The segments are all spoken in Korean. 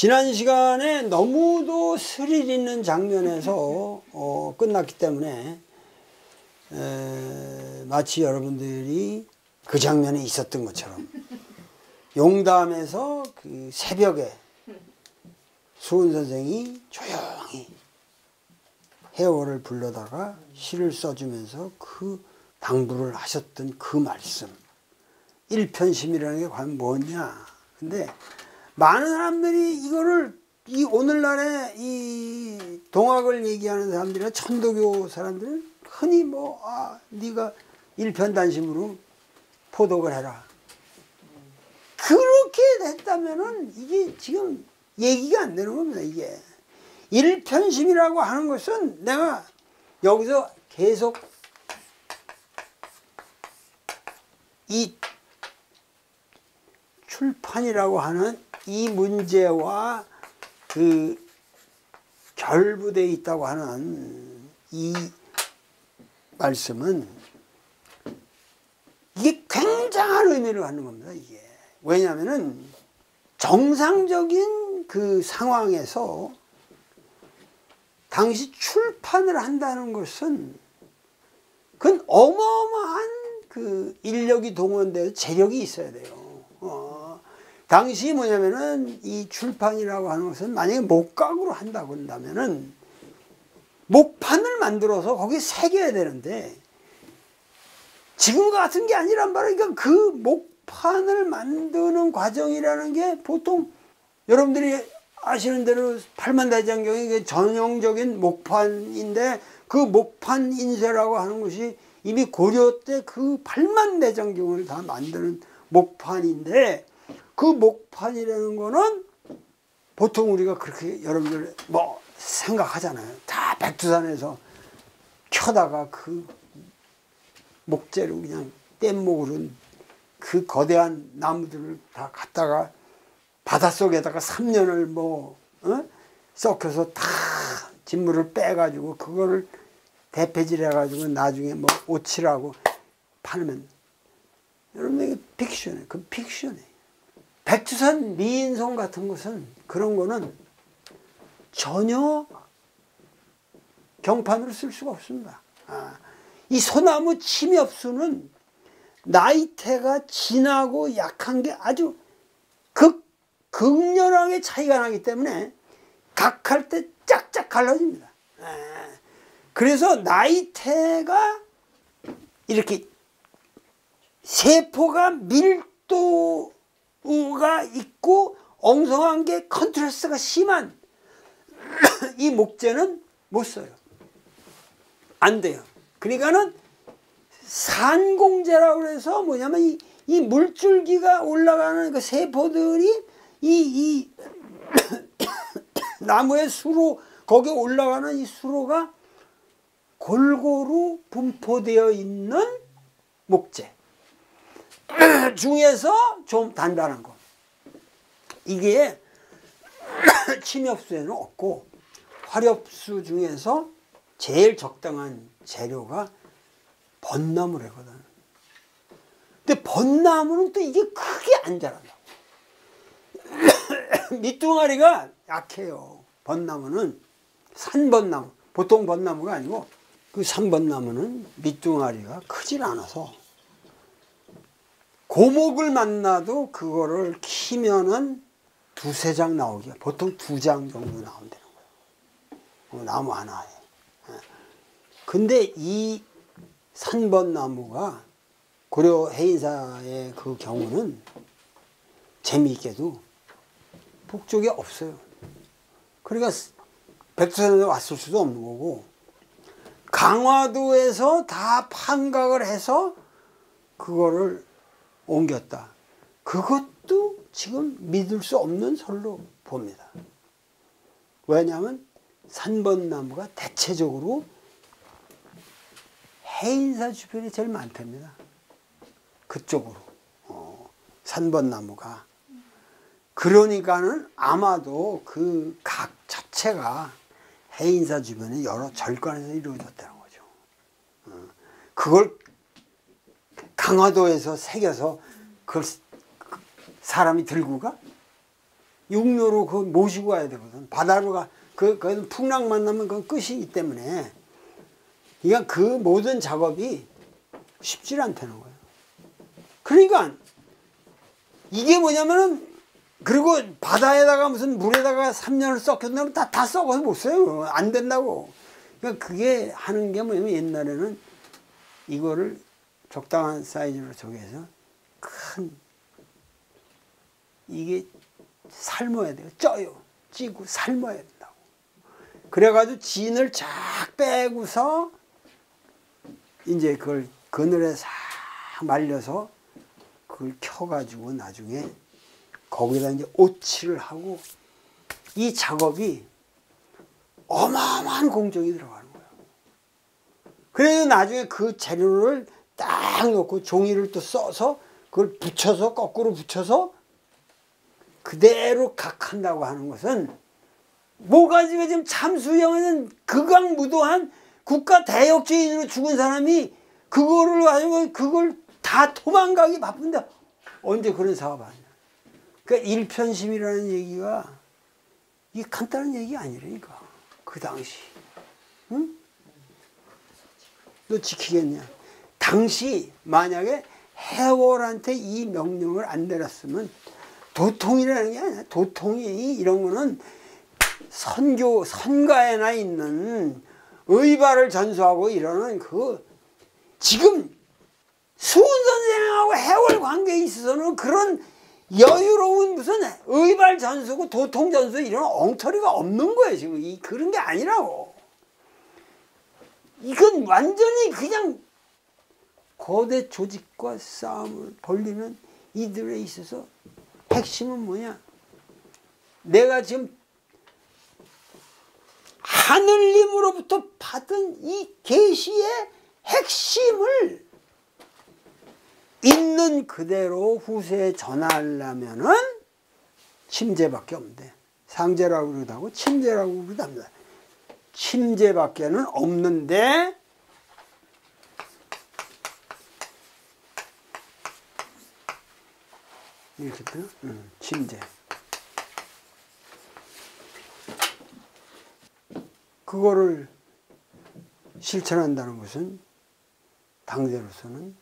지난 시간에 너무도 스릴 있는 장면에서 끝났기 때문에 마치 여러분들이 그 장면에 있었던 것처럼 용담에서 그 새벽에 수은 선생이 조용히 해월을 불러다가 시를 써주면서 그 당부를 하셨던 그 말씀, 일편심이라는 게 과연 뭐냐. 근데 많은 사람들이 이거를 이 오늘날의 이 동학을 얘기하는 사람들이나 천도교 사람들은 흔히 네가 일편단심으로 포독을 해라. 그렇게 됐다면은 이게 지금 얘기가 안 되는 겁니다. 이게 일편심이라고 하는 것은 내가 여기서 계속 이 출판이라고 하는 이 문제와 그 결부되어 있다고 하는 이 말씀은 이게 굉장한 의미를 갖는 겁니다. 이게 왜냐하면은 정상적인 그 상황에서 당시 출판을 한다는 것은 그건 어마어마한 그 인력이 동원되어 재력이 있어야 돼요. 당시 뭐냐면은 이 출판이라고 하는 것은 만약에 목각으로 한다고 한다면은 목판을 만들어서 거기에 새겨야 되는데 지금 같은 게 아니란 말이야. 그러니까 그 목판을 만드는 과정이라는 게 보통 여러분들이 아시는 대로 팔만대장경이 전형적인 목판인데 그 목판 인쇄라고 하는 것이 이미 고려 때 그 팔만대장경을 다 만드는 목판인데 그 목판이라는 거는 보통 우리가 그렇게 여러분들 생각하잖아요. 다 백두산에서 켜다가 그 목재로 그냥 뗏목으로 그 거대한 나무들을 다 갖다가 바닷속에다가 3년을 썩혀서 다 진물을 빼가지고 그거를 대패질 해가지고 나중에 오칠하고 팔면 여러분 이게 픽션이에요. 그 픽션이에요. 백두산 미인성 같은 것은 그런 거는 전혀 경판으로 쓸 수가 없습니다. 이 소나무 침엽수는 나이테가 진하고 약한 게 아주 극렬하게 차이가 나기 때문에 각할 때 짝짝 갈라집니다. 그래서 나이테가 이렇게 세포가 밀도가 있고 엉성한 게 컨트라스트가 심한 이 목재는 못 써요. 안 돼요. 그러니까는 산공재라고 해서 뭐냐면 이 물줄기가 올라가는 그 세포들이 이 나무의 수로 거기에 올라가는 이 수로가 골고루 분포되어 있는 목재 중에서 좀 단단한 거. 이게 침엽수에는 없고 화렵수 중에서 제일 적당한 재료가 벚나무래거든. 근데 벚나무는 또 이게 크게 안 자란다고. 밑둥아리가 약해요. 벚나무는 산벚나무, 보통 벚나무가 아니고 그 산벚나무는 밑둥아리가 크질 않아서 고목을 만나도 그거를 키면은 두세 장 나오기가 보통 2장 정도 나온다는 거예요. 나무 하나에. 근데 이 산벚나무가 고려 해인사의 그 경우는 재미있게도 북쪽에 없어요. 그러니까 백두산에 왔을 수도 없는 거고 강화도에서 다 판각을 해서 그거를 옮겼다. 그것도 지금 믿을 수 없는 설로 봅니다. 왜냐하면 산벚나무가 대체적으로 해인사 주변에 제일 많답니다. 그쪽으로 산벚나무가. 그러니까는 아마도 그 각 자체가 해인사 주변에 여러 절간에서 이루어졌다는 거죠. 그걸 강화도에서 새겨서 그걸 사람이 들고 가? 육로로 그 모시고 가야 되거든. 바다로 가, 거기는 풍랑 만나면 그건 끝이기 때문에. 그러니까 그 모든 작업이 쉽지 않다는 거예요. 그러니까 이게 뭐냐면은, 그리고 바다에다가 무슨 물에다가 3년을 썩혔다면 다 썩어서 못 써요. 안 된다고. 그러니까 그게 하는 게 뭐냐면, 옛날에는 이거를 적당한 사이즈로 저기해서 이게 삶아야 돼요. 쪄요. 찌고 삶아야 된다고. 그래가지고 진을 쫙 빼고서 이제 그걸 그늘에 싹 말려서 그걸 켜가지고 나중에 거기다 이제 오칠을 하고, 이 작업이 어마어마한 공정이 들어가는 거예요. 그래서 나중에 그 재료를 딱 놓고 종이를 또 써서 그걸 붙여서, 거꾸로 붙여서 그대로 각한다고 하는 것은, 뭐가지고 지금 참수형에는 극악무도한 국가 대역죄인으로 죽은 사람이 그거를 가지고 그걸 다 도망가기 바쁜데 언제 그런 사업 하냐. 그러니까 일편심이라는 얘기가 이게 간단한 얘기 아니라니까. 그 당시. 응? 너 지키겠냐. 당시 만약에 해월한테 이 명령을 안 내렸으면, 도통이라는 게 아니야. 도통이 이런 거는 선가에나 있는 의발을 전수하고 이러는 지금 수훈 선생하고 해월 관계에 있어서는 그런 여유로운 무슨 의발 전수고 도통 전수 이런 엉터리가 없는 거예요. 지금 그런 게 아니라고. 이건 완전히 그냥 거대 조직과 싸움을 벌리는 이들에 있어서 핵심은 뭐냐? 내가 지금 하늘님으로부터 받은 이 계시의 핵심을 있는 그대로 후세에 전하려면은 침제밖에 없는데, 상제라고 그러기도 하고 침제라고 그러기도 합니다. 침제밖에는 없는데, 이렇게 되나? 침제. 그거를 실천한다는 것은 당대로서는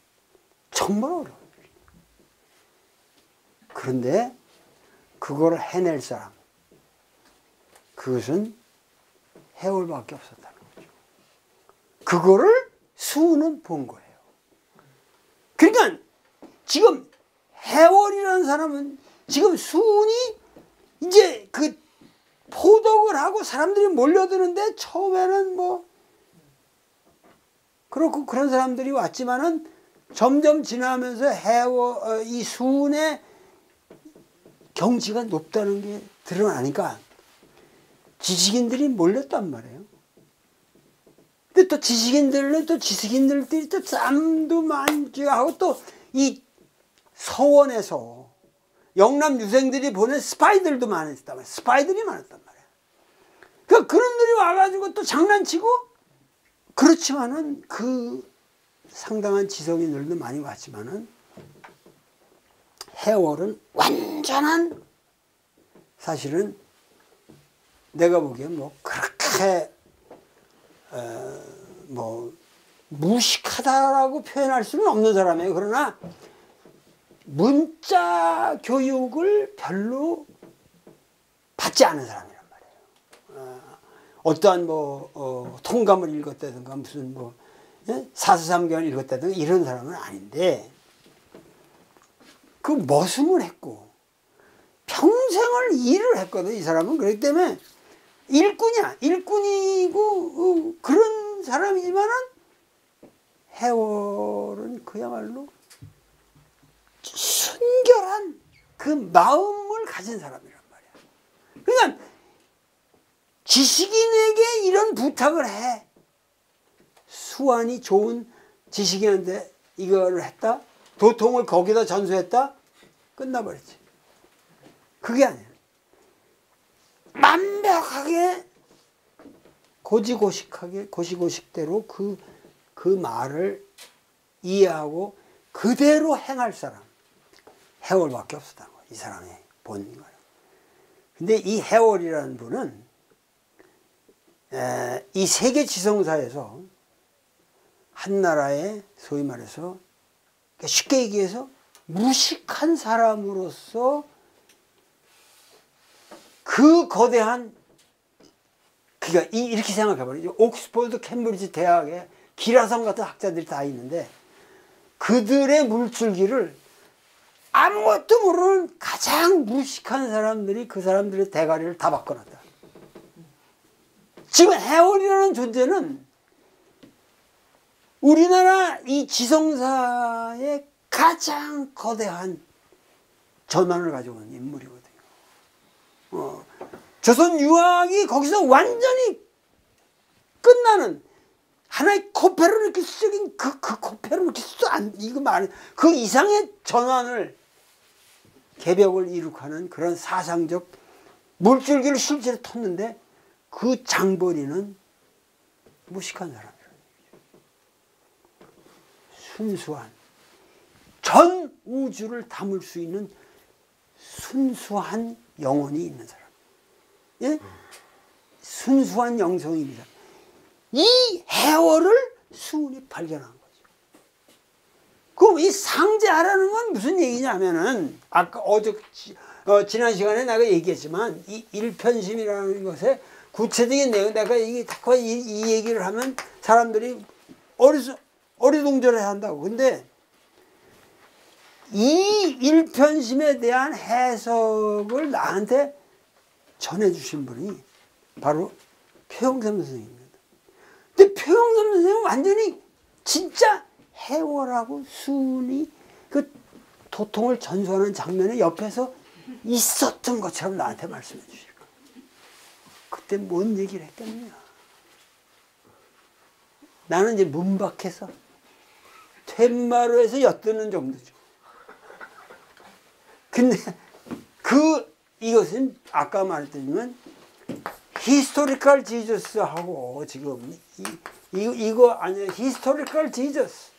정말 어려워요. 그런데 그걸 해낼 사람, 그것은 해월밖에 없었다는 거죠. 그거를 수훈은 본 거예요. 그러니까 지금 해월이라는 사람은, 지금 수훈이 이제 그 포독을 하고 사람들이 몰려드는데, 처음에는 뭐 그렇고 그런 사람들이 왔지만은 점점 지나면서 이 수훈의 경지가 높다는 게 드러나니까 지식인들이 몰렸단 말이에요. 근데 또 지식인들은 또 지식인들끼리 또 쌈도 만지하고, 또 이 서원에서 영남 유생들이 보낸 스파이들도 많았단 말이에요. 스파이들이 많았단 말이에요. 그러니까 그놈들이 와가지고 또 장난치고, 그렇지만은 그 상당한 지성인들도 많이 왔지만은 해월은 완전한, 사실은 내가 보기엔 뭐 그렇게 뭐 무식하다라고 표현할 수는 없는 사람이에요. 그러나 문자 교육을 별로 받지 않은 사람이란 말이에요. 어떠한 통감을 읽었다든가 무슨 사서삼경을 읽었다든가 이런 사람은 아닌데, 그 머슴을 했고 평생을 일을 했거든, 이 사람은. 그렇기 때문에 일꾼이야. 일꾼이고 그런 사람이지만은 해월은 그야말로 순결한 그 마음을 가진 사람이란 말이야. 그러니까 지식인에게 이런 부탁을 해. 수완이 좋은 지식인한테 이거를 했다? 도통을 거기다 전수했다? 끝나버리지. 그게 아니야. 완벽하게 고시고식대로 그 말을 이해하고 그대로 행할 사람, 해월밖에 없었다는 거야. 이 사람이 본 거예요. 근데 이 해월이라는 분은 이 세계 지성사에서 한 나라의 소위 말해서 쉽게 얘기해서 무식한 사람으로서 그 거대한 그러니까 이렇게 생각해봐요. 옥스퍼드 캠브리지 대학에 기라성 같은 학자들이 다 있는데 그들의 물줄기를 아무것도 모르는 가장 무식한 사람들이 그 사람들의 대가리를 다 바꿔놨다. 지금 해월이라는 존재는 우리나라 이 지성사의 가장 거대한 전환을 가지고 있는 인물이거든요. 조선 유학이 거기서 완전히 끝나는 하나의 코페르니쿠스적인 그 코페르니쿠스 이거 말 그 이상의 전환을 개벽을 이룩하는 그런 사상적 물줄기를 실제로 텄는데 그 장본인은 무식한 사람이라는 얘기죠. 순수한 전 우주를 담을 수 있는 순수한 영혼이 있는 사람. 예? 순수한 영성입니다. 이 해월을 수훈이 발견한 거죠. 그럼 이 상제하라는 건 무슨 얘기냐면은 아까 지난 시간에 내가 얘기했지만 이 일편심이라는 것에 구체적인 내용 내가 이 얘기를 하면 사람들이 어리둥절해 한다고. 근데 이 일편심에 대한 해석을 나한테 전해주신 분이 바로 표영삼 선생님입니다. 근데 표영삼 선생님은 완전히 진짜 해월하고 수훈이 그 도통을 전수하는 장면에 옆에서 있었던 것처럼 나한테 말씀해 주실 거예요. 그때 뭔 얘기를 했겠냐. 나는 이제 문밖에서 퇴마루에서 엿드는 정도죠. 근데 이것은 아까 말했더니만 히스토리컬 지저스하고 지금 이거 아니야. 히스토리컬 지저스.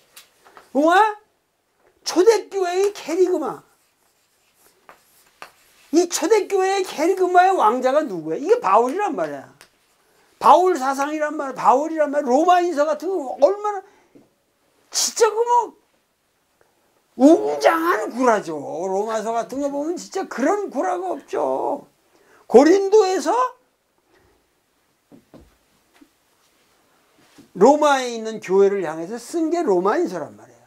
초대교회의 캐리그마. 이 초대교회의 캐리그마의 왕자가 누구야? 이게 바울이란 말이야. 바울 사상이란 말이야. 바울이란 말이야. 로마인서 같은 거 얼마나 진짜 웅장한 구라죠. 로마서 같은 거 보면 진짜 그런 구라가 없죠. 고린도에서 로마에 있는 교회를 향해서 쓴 게 로마인서란 말이에요.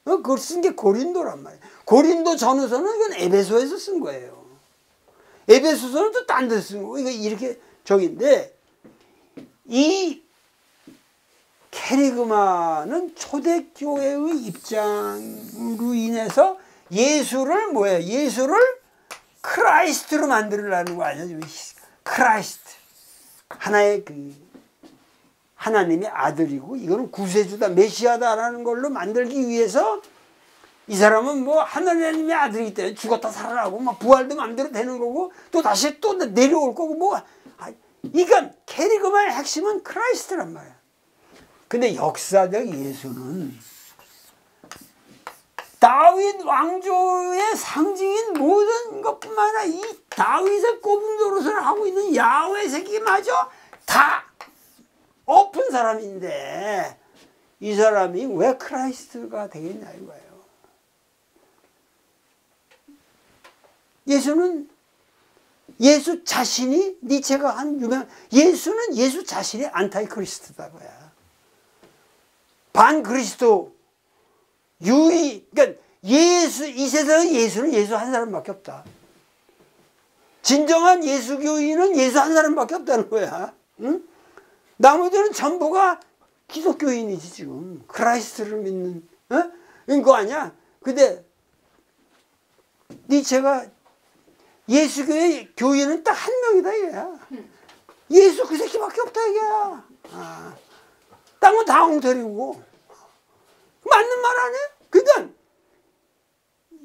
그걸 쓴 게 고린도란 말이에요. 고린도 전후서는 이건 에베소에서 쓴 거예요. 에베소서는 또 딴 데서 쓴 거고, 이거 이렇게 저기인데, 이 캐리그마는 초대교회의 입장으로 인해서 예수를 뭐예요? 예수를 크라이스트로 만들려는 거 아니야? 크라이스트. 하나의 하나님의 아들이고, 이거는 구세주다, 메시아다라는 걸로 만들기 위해서 이 사람은 하나님의 아들이기 때문에 죽었다 살아나고, 부활도 마음대로 되는 거고, 또 다시 또 내려올 거고, 그러니까 캐리그마의 핵심은 크라이스트란 말이야. 근데 역사적 예수는 다윗 왕조의 상징인 모든 것뿐만 아니라 이 다윗의 꼽은 노릇을 하고 있는 야훼 새끼마저 다 엎은 사람인데 이 사람이 왜 크라이스트가 되겠냐 이거예요. 예수는 예수 자신이 니체가 한 유명 예수는 예수 자신이 안타이 크리스트다고야. 반그리스도 그러니까 예수 이 세상에 예수는 예수 한 사람밖에 없다. 진정한 예수교인은 예수 한 사람밖에 없다는 거야. 응? 나머지는 전부가 기독교인이지 지금 크라이스트를 믿는 그거 아니야. 근데 니체가 예수교의 교인은 딱 한 명이다 얘야. 예수 그 새끼밖에 없다 얘야. 딴 건 다 엉터리고 맞는 말 아니야? 그러니까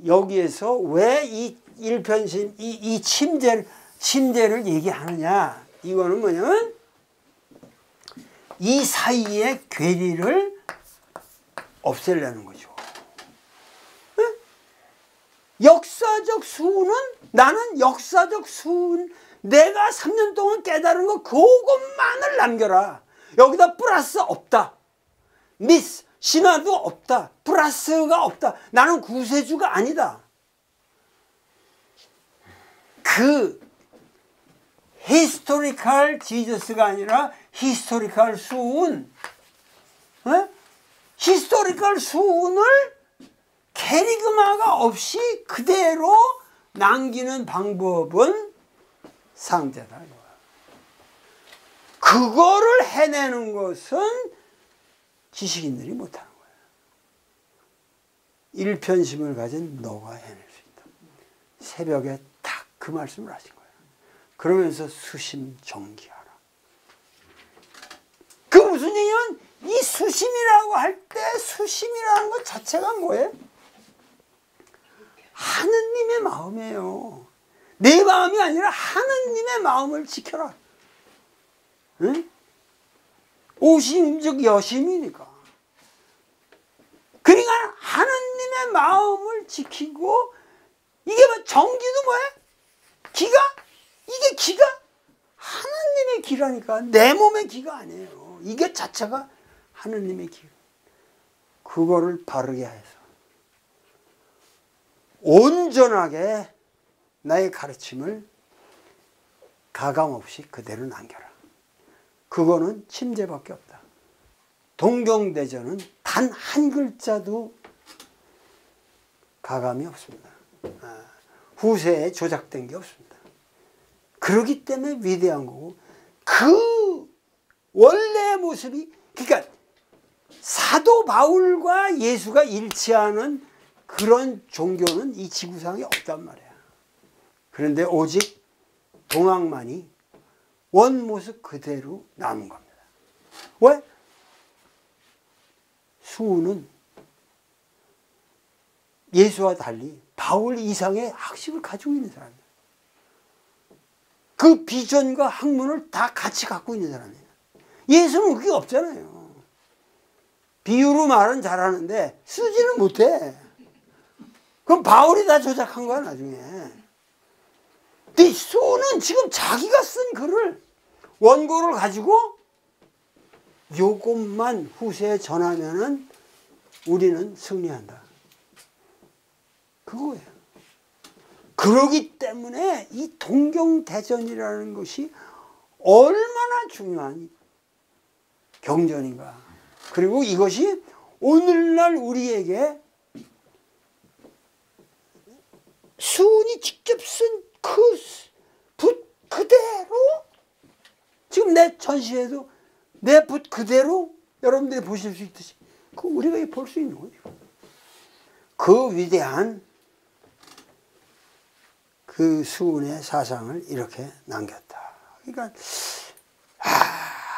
여기에서 왜 이 일편심 이 침제를 얘기하느냐? 이거는 뭐냐면 이 사이의 괴리를 없애려는 거죠. 역사적 수훈은 나는 역사적 수훈 내가 3년 동안 깨달은 거 그것만을 남겨라. 여기다 플러스 없다. 미스, 신화도 없다. 플러스가 없다. 나는 구세주가 아니다. 그 히스토리컬 지저스가 아니라 히스토리컬 수은, 히스토리컬 수은을 캐리그마가 없이 그대로 남기는 방법은 상제다. 그거를 해내는 것은 지식인들이 못하는 거예요. 일편심을 가진 너가 해낼 수 있다. 새벽에 딱 그 말씀을 하신 거예요. 그러면서 수심정기하라. 그 무슨 얘기냐면 이 수심이라고 할 때 수심이라는 것 자체가 뭐예요? 하느님의 마음이에요. 내 마음이 아니라 하느님의 마음을 지켜라. 응? 오심 즉 여심이니까. 그러니까 하느님의 마음을 지키고, 이게 뭐 정기도 뭐예요? 기가? 이게 기가? 하느님의 기라니까. 내 몸의 기가 아니에요. 이게 자체가 하느님의 기. 그거를 바르게 해서 온전하게 나의 가르침을 가감없이 그대로 남겨라. 그거는 침제밖에 없다. 동경대전은 단 한 글자도 가감이 없습니다. 후세에 조작된 게 없습니다. 그렇기 때문에 위대한 거고, 그 원래의 모습이, 그러니까 사도 바울과 예수가 일치하는 그런 종교는 이 지구상에 없단 말이야. 그런데 오직 동학만이 원모습 그대로 남은 겁니다. 왜? 수우는 예수와 달리 바울 이상의 학식을 가지고 있는 사람이에요. 그 비전과 학문을 다 같이 갖고 있는 사람이에요. 예수는 그게 없잖아요. 비유로 말은 잘하는데 쓰지는 못해. 그럼 바울이 다 조작한 거야 나중에. 근데 수우는 지금 자기가 쓴 글을, 원고를 가지고 요것만 후세에 전하면은 우리는 승리한다. 그거예요. 그러기 때문에 이 동경대전이라는 것이 얼마나 중요한 경전인가. 그리고 이것이 오늘날 우리에게 수은이 직접 쓴 그 붓 그대로, 지금 내 전시회도 내 붓 그대로 여러분들이 보실 수 있듯이 그 우리가 볼 수 있는 거죠. 그 위대한 그 수은의 사상을 이렇게 남겼다. 그러니까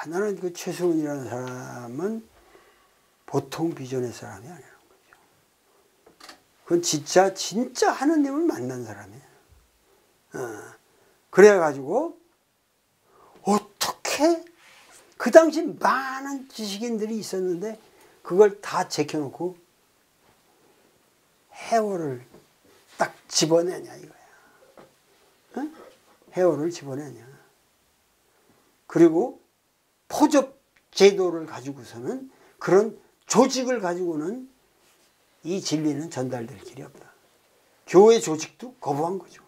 나는 그 최수은이라는 사람은 보통 비전의 사람이 아니라는 거죠. 그건 진짜 하느님을 만난 사람이에요. 그래가지고 어떻게 그 당시 많은 지식인들이 있었는데 그걸 다 제껴놓고 해월을 딱 집어내냐 이거야. 해월을 집어내냐. 그리고 포접 제도를 가지고서는, 그런 조직을 가지고는 이 진리는 전달될 길이 없다. 교회 조직도 거부한 거죠.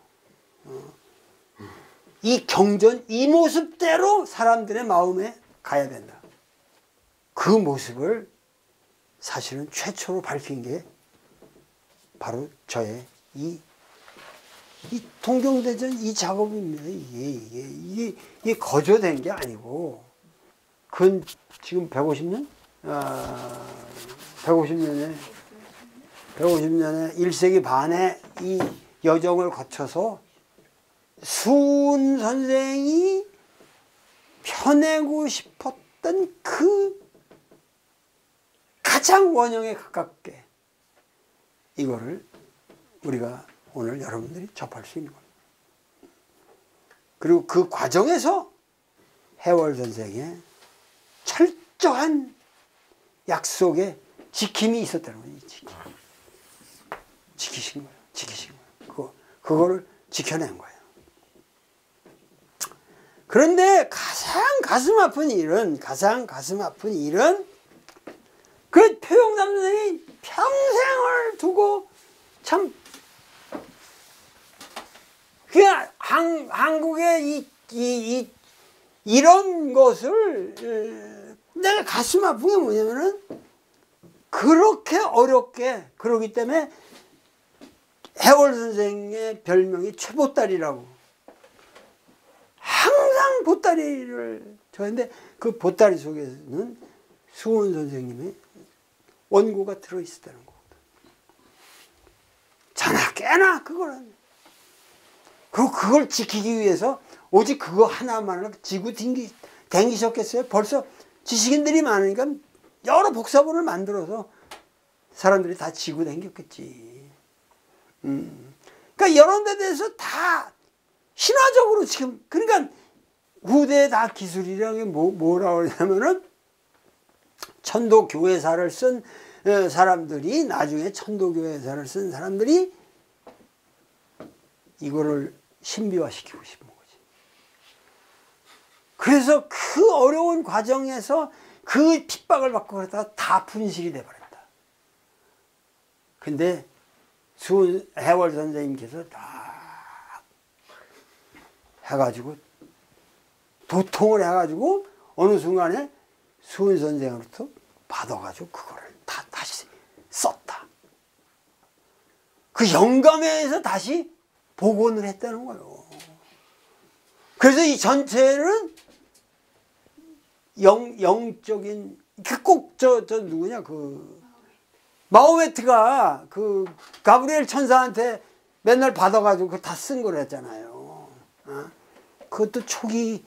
이 경전, 이 모습대로 사람들의 마음에 가야 된다. 그 모습을 사실은 최초로 밝힌 게 바로 저의 이 동경대전 이 작업입니다. 이게 거저된 게 아니고, 그건 지금 150년? 150년에 1세기 반의 이 여정을 거쳐서 수은 선생이 펴내고 싶었던 그 가장 원형에 가깝게 이거를 우리가 오늘 여러분들이 접할 수 있는 겁니다. 그리고 그 과정에서 해월 선생의 철저한 약속의 지킴이 있었다는 거예요. 지키신 거예요. 그거를 지켜낸 거예요. 그런데 가장 가슴 아픈 일은 그 표영삼 선생이 평생을 두고 참 그냥 한국의 이런 것을 내가 가슴 아픈 게 뭐냐면은 그렇게 어렵게 그러기 때문에 해월 선생의 별명이 최보따리라고. 항상 보따리를 쳤는데 그 보따리 속에는 수원 선생님의 원고가 들어있었다는 거거든. 자나 깨나 그거는. 그걸 지키기 위해서 오직 그거 하나만을 지고 댕기셨겠어요? 벌써 지식인들이 많으니까 여러 복사본을 만들어서 사람들이 다 지고 댕겼겠지. 그러니까 이런 데 대해서 다 신화적으로 지금, 그러니까 후대에 다 기술이라는 게 뭐라고 그러냐면은 천도교회사를 쓴 사람들이, 나중에 천도교회사를 쓴 사람들이 이거를 신비화시키고 싶은 거지. 그래서 그 어려운 과정에서 그 핍박을 받고 그러다가 다 분실이 돼버렸다. 근데 해월 선생님께서 다 해가지고 도통을 해가지고 어느 순간에 수은 선생으로부터 받아가지고 그거를 다 다시 썼다. 그 영감에 의해서 다시 복원을 했다는 거예요. 그래서 이 전체는 영적인, 꼭 누구냐, 마호메트가 가브리엘 천사한테 맨날 받아가지고 그거 다 쓴 거랬잖아요. 그것도 초기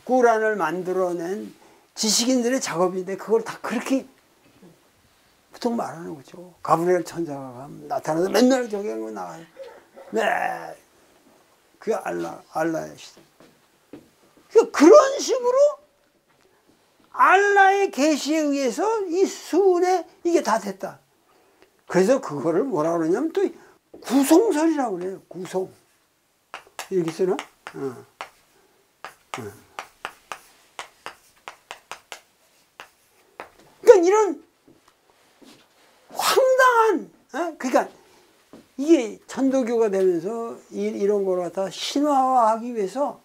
꾸란을 만들어낸 지식인들의 작업인데 그걸 다 그렇게 보통 말하는 거죠. 가브리엘 천사가 나타나서 맨날 저기 하고 나와요. 네, 그게 알라의 시대. 그런 식으로 알라의 계시에 의해서 이 수은에 이게 다 됐다. 그래서 그거를 뭐라 그러냐면 또 구송설이라고 그래요. 구송. 이렇게 쓰나? 그러니까 이런 황당한, 그러니까 이게 천도교가 되면서 이런 걸 갖다 신화화하기 위해서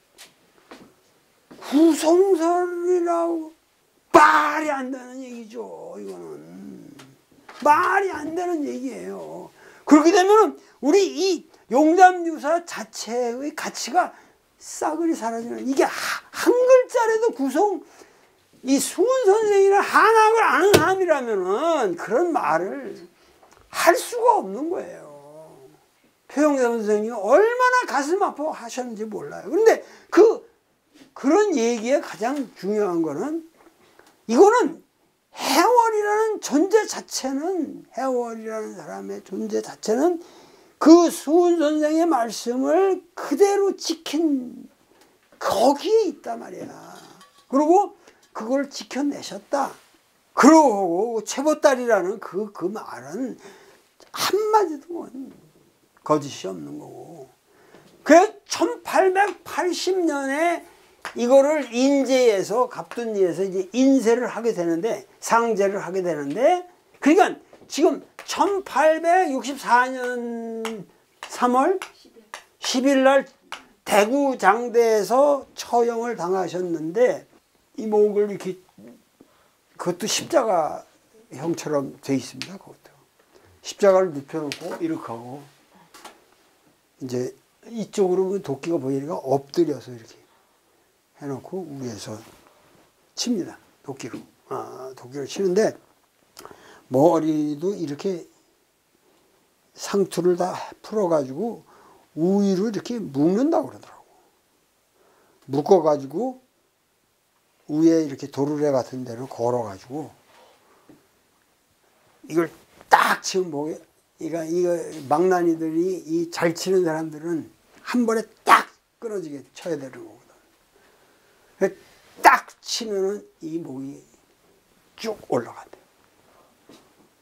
구송설이라고 말이 안 되는 얘기죠. 이거는 말이 안 되는 얘기예요. 그렇게 되면 우리 이 용담유사 자체의 가치가 싸그리 사라지는, 이게 한 글자라도 구송, 이 수은 선생이나 한학을 아는 사람이라면은 그런 말을 할 수가 없는 거예요. 표영삼 선생님이 얼마나 가슴 아파 하셨는지 몰라요. 그런데 그런 얘기의 가장 중요한 거는, 이거는 해월이라는 존재 자체는, 해월이라는 사람의 존재 자체는 그 수은 선생의 말씀을 그대로 지킨 거기에 있단 말이야. 그리고 그걸 지켜내셨다. 그러고 최보딸이라는 그 말은 한마디도 거짓이 없는 거고. 그래서 1880년에 이거를 인제에서, 갑둔리에서 이제 인쇄를 하게 되는데, 상제를 하게 되는데, 그러니까 지금 1864년 3월 10일 날 대구 장대에서 처형을 당하셨는데, 이 목을 이렇게, 그것도 십자가 형처럼 돼 있습니다. 그것도 십자가를 눕혀놓고 이렇게 하고, 이제 이쪽으로 도끼가 보이니까 엎드려서 이렇게 해놓고 위에서 칩니다. 도끼로. 도끼로 치는데 머리도 이렇게 상투를 다 풀어가지고 우위로 이렇게 묶는다고 그러더라고. 묶어가지고 위에 이렇게 도르래 같은 데를 걸어가지고 이걸 딱 치면 목에, 이거 망나니들이 이 잘 치는 사람들은 한 번에 딱 끊어지게 쳐야 되는 거거든. 딱 치면은 이 목이 쭉 올라간대.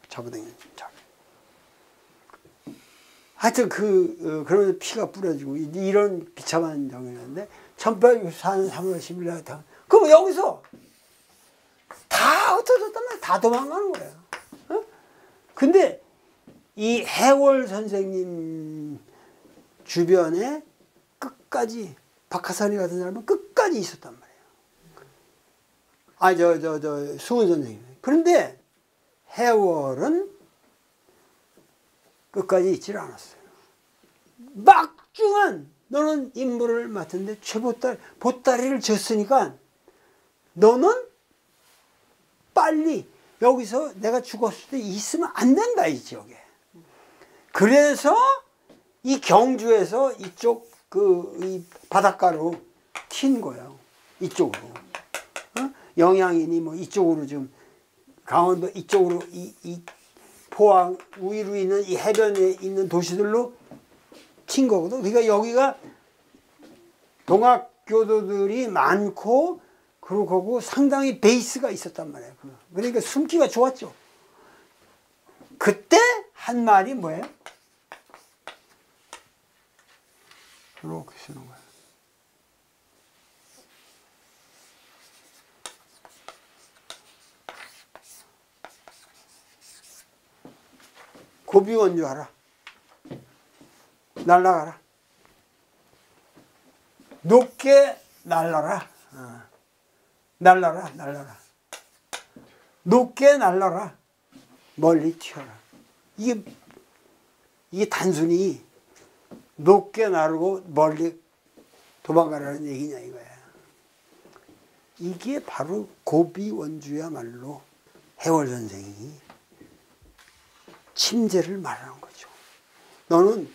잡아당기는 작. 하여튼 그러면서 피가 뿌려지고 이런 비참한 장면인데, 1864년 3월 10일 날 그럼 여기서 다 흩어졌단 말이야. 다 도망가는 거예요. 어? 근데 이 해월 선생님 주변에 끝까지 박하선이 같은 사람은 끝까지 있었단 말이에요. 수은 선생님. 그런데 해월은 끝까지 있질 않았어요. 막중한 너는 임무를 맡은데 보따리를 졌으니까 너는 빨리 여기서 내가 죽었을 때 있으면 안 된다 이 지역에. 그래서 이 경주에서 이쪽 이 바닷가로 튄 거예요. 이쪽으로. 어? 영양인이 뭐 이쪽으로 좀 강원도 이쪽으로 이 포항 위로 있는 이 해변에 있는 도시들로 튄 거거든. 그러니까 여기가 동학교도들이 많고 그리고 상당히 베이스가 있었단 말이에요. 그러니까 숨기가 좋았죠. 그때 한 말이 뭐예요? 이렇게 쓰는 거예요. 고비원주하라. 날아가라. 높게 날아라. 날아라. 높게 날아라. 멀리 튀어라. 이게 단순히 높게 나르고 멀리 도망가라는 얘기냐 이거야. 이게 바로 고비원주야말로 해월 선생이 침제를 말하는 거죠. 너는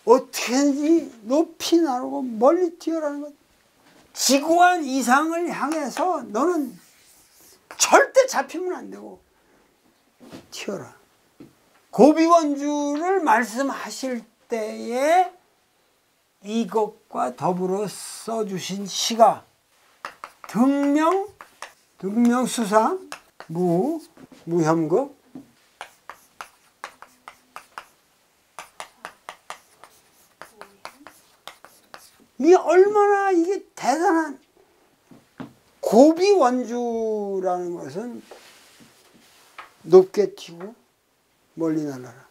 어떻게든지 높이 나르고 멀리 튀어라는 것. 지구한 이상을 향해서 너는 절대 잡히면 안 되고 튀어라. 고비원주를 말씀하실 때에 이것과 더불어 써주신 시가 등명수상 무혐극 이게 얼마나 이게 대단한 고비원주라는 것은 높게 튀고 멀리 날아라.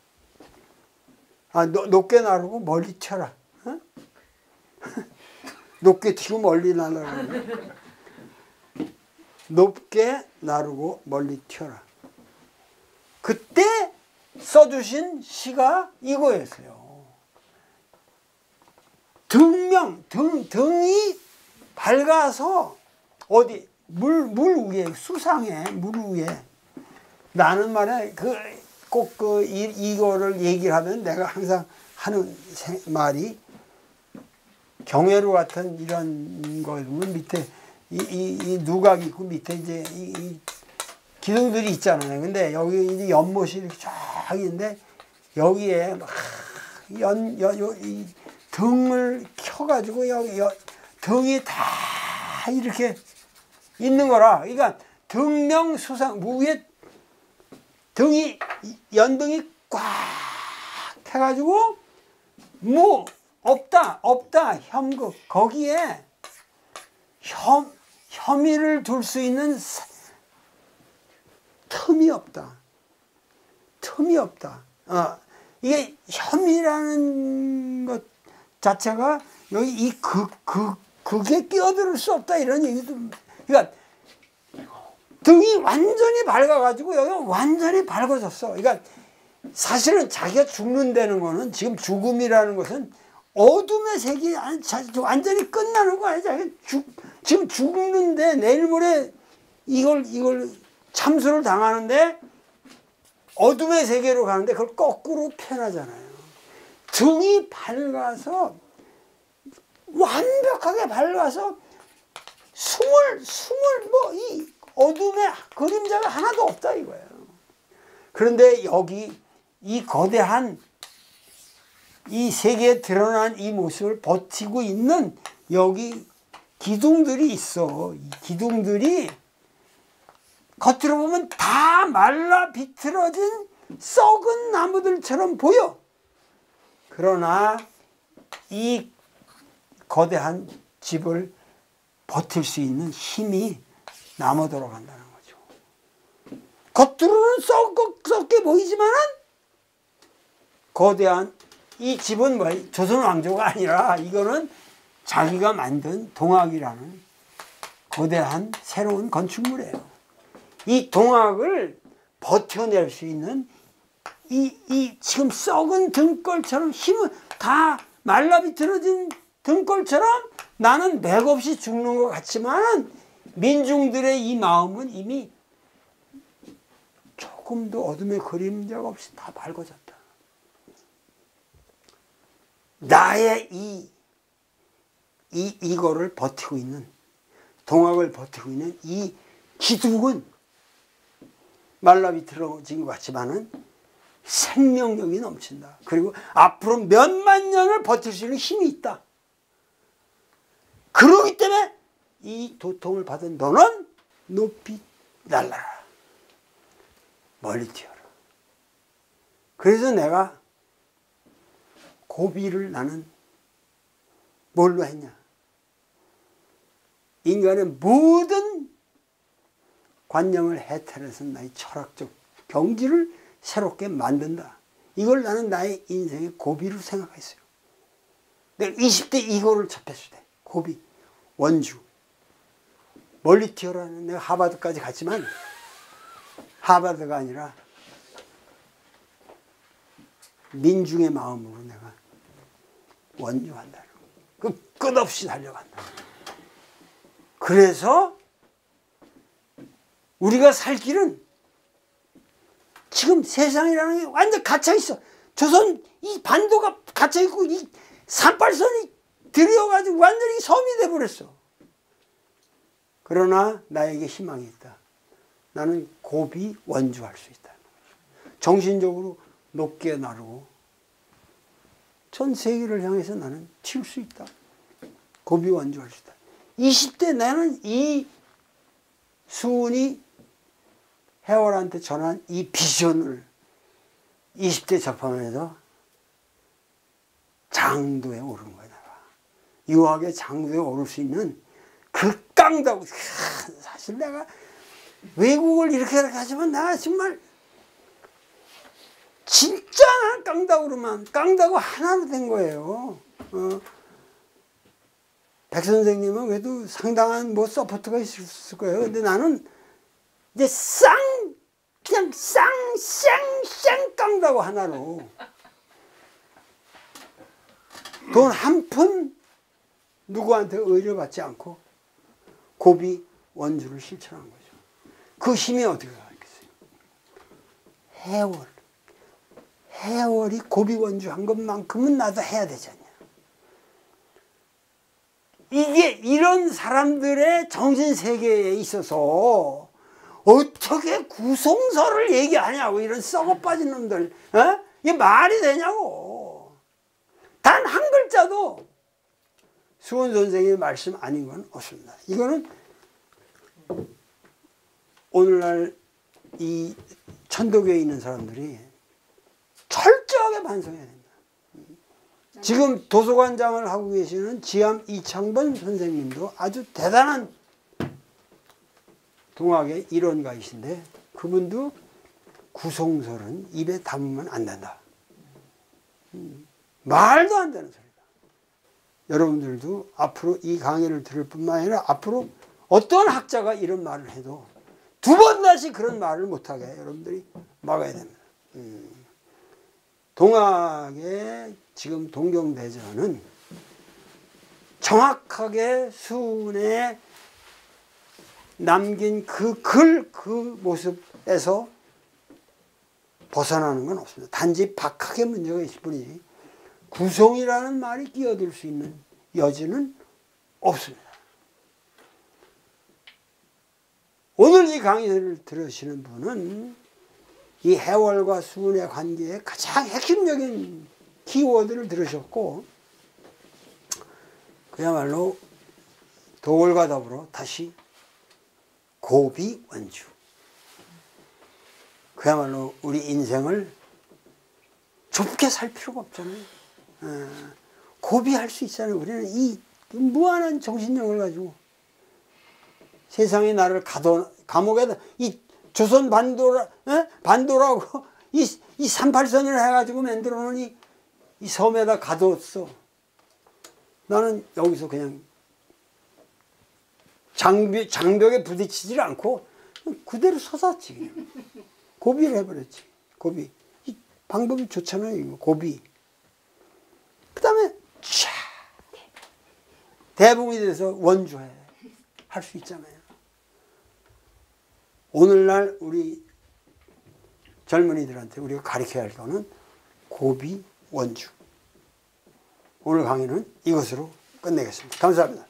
높게 나르고 멀리 튀어라. 어? 높게 튀고 멀리 날아라. 높게 나르고 멀리 튀어라. 그때 써주신 시가 이거였어요. 등이 밝아서 어디 물 위에 수상해 물 위에. 나는 말에 꼭 이거를 얘기를 하면 내가 항상 하는 말이 경회로 같은 이런 거 밑에 이 누각이 있고 밑에 이제 이 기둥들이 있잖아요. 근데 여기 이제 연못이 이렇게 쫙 있는데 여기에 막 이 등을 켜가지고 여기 등이 다 이렇게 있는 거라. 그러니까 등명수상 위에 등이 연등이 꽉 해가지고 없다 혐극 거기에 혐의를 둘 수 있는 틈이 없다. 이게 혐의라는 것 자체가 여기 이 극에 끼어들 수 없다 이런 얘기도. 그러니까 등이 완전히 밝아가지고 여기 완전히 밝아졌어. 그러니까 사실은 자기가 죽는다는 거는 지금 죽음이라는 것은 어둠의 색이 완전히 끝나는 거 아니야. 지금 죽는데 내일 모레 이걸 참수를 당하는데 어둠의 세계로 가는데 그걸 거꾸로 표현하잖아요. 등이 밝아서 완벽하게 밝아서 이 어둠의 그림자가 하나도 없다 이거예요. 그런데 여기 이 거대한 이 세계에 드러난 이 모습을 버티고 있는 여기 기둥들이 있어. 이 기둥들이 겉으로 보면 다 말라 비틀어진 썩은 나무들처럼 보여. 그러나 이 거대한 집을 버틸 수 있는 힘이 남아도록 한다는 거죠. 겉으로는 썩게 보이지만은 거대한 이 집은 뭐야? 조선 왕조가 아니라 이거는 자기가 만든 동학이라는 거대한 새로운 건축물이에요. 이 동학을 버텨낼 수 있는 이 지금 썩은 등골처럼 힘은 다 말라비틀어진 등골처럼 나는 맥없이 죽는 것 같지만 민중들의 이 마음은 이미 조금도 어둠의 그림자가 없이 다 밝아졌다. 나의 이거를 버티고 있는, 동학을 버티고 있는 이 기둥은 말라비틀어진 것 같지만은 생명력이 넘친다. 그리고 앞으로 몇만 년을 버틸 수 있는 힘이 있다. 그러기 때문에 이 도통을 받은 너는 높이 날라라. 멀리 튀어라. 그래서 내가 고비를 나는 뭘로 했냐? 인간의 모든 관념을 해탈해서 나의 철학적 경지를 새롭게 만든다. 이걸 나는 나의 인생의 고비로 생각했어요. 내가 20대 이거를 접했을 때 고비, 원주, 멀리 튀어라는, 내가 하버드까지 갔지만 하버드가 아니라 민중의 마음으로 내가 원주한다는 거. 끝없이 달려간다. 그래서 우리가 살 길은 지금 세상이라는 게 완전 갇혀있어. 조선 이 반도가 갇혀있고 이 산발선이 들여가지고 완전히 섬이 돼버렸어. 그러나 나에게 희망이 있다. 나는 고비 원주할 수 있다. 정신적으로 높게 나르고 전 세계를 향해서 나는 튈 수 있다. 고비 원주할 수 있다. 20대 나는 이 수은이 해월한테 전한 이 비전을 20대 접하면서 장도에 오른 거야. 내가 유학의 장도에 오를 수 있는 그 깡다구. 사실 내가 외국을 이렇게 하지만 내가 정말 진짜 깡다구로만, 깡다구 하나로 된 거예요. 백 선생님은 그래도 상당한 뭐 서포트가 있을 거예요. 근데 나는 이제 그냥 쌍 깡다구 하나로 돈 한 푼 누구한테 의뢰받지 않고 고비 원주를 실천한 거죠. 그 힘이 어떻게 가겠어요? 해월이 고비 원주한 것만큼은 나도 해야 되지 않냐. 이게 이런 사람들의 정신세계에 있어서 어떻게 구성설을 얘기하냐고. 이런 썩어 빠진 놈들. 이게 말이 되냐고. 단 한 글자도 수원 선생의 말씀 아닌 건 없습니다. 이거는 오늘날 이 천도교에 있는 사람들이 철저하게 반성해야 된다. 지금 도서관장을 하고 계시는 지암 이창번 선생님도 아주 대단한 동학의 일원가이신데 그분도 구성설은 입에 담으면 안 된다. 말도 안 되는 소리다. 여러분들도 앞으로 이 강의를 들을 뿐만 아니라 앞으로 어떤 학자가 이런 말을 해도 두 번 다시 그런 말을 못하게 여러분들이 막아야 됩니다. 동학의 지금 동경대전은 정확하게 수은에 남긴 그 모습에서 벗어나는 건 없습니다. 단지 박학의 문제가 있을 뿐이지 구성이라는 말이 끼어들 수 있는 여지는 없습니다. 오늘 이 강의를 들으시는 분은 이 해월과 수은의 관계에 가장 핵심적인 키워드를 들으셨고 그야말로 도골과 더불어 다시 고비 원주, 그야말로 우리 인생을 좁게 살 필요가 없잖아요. 고비할 수 있잖아요. 우리는 이 무한한 정신력을 가지고 세상에 나를 감옥에다 이 조선 반도라고 이 38선을 해가지고 만들어 놓은 이 섬에다 가뒀어. 나는 여기서 그냥 장벽에 부딪히질 않고 그대로 솟았지. 그냥. 고비를 해버렸지. 고비. 이 방법이 좋잖아요. 이거 고비. 그 다음에 대부분이 돼서 원주해. 할 수 있잖아요. 오늘날 우리 젊은이들한테 우리가 가르쳐야 할 거는 고비 원주. 오늘 강의는 이것으로 끝내겠습니다. 감사합니다.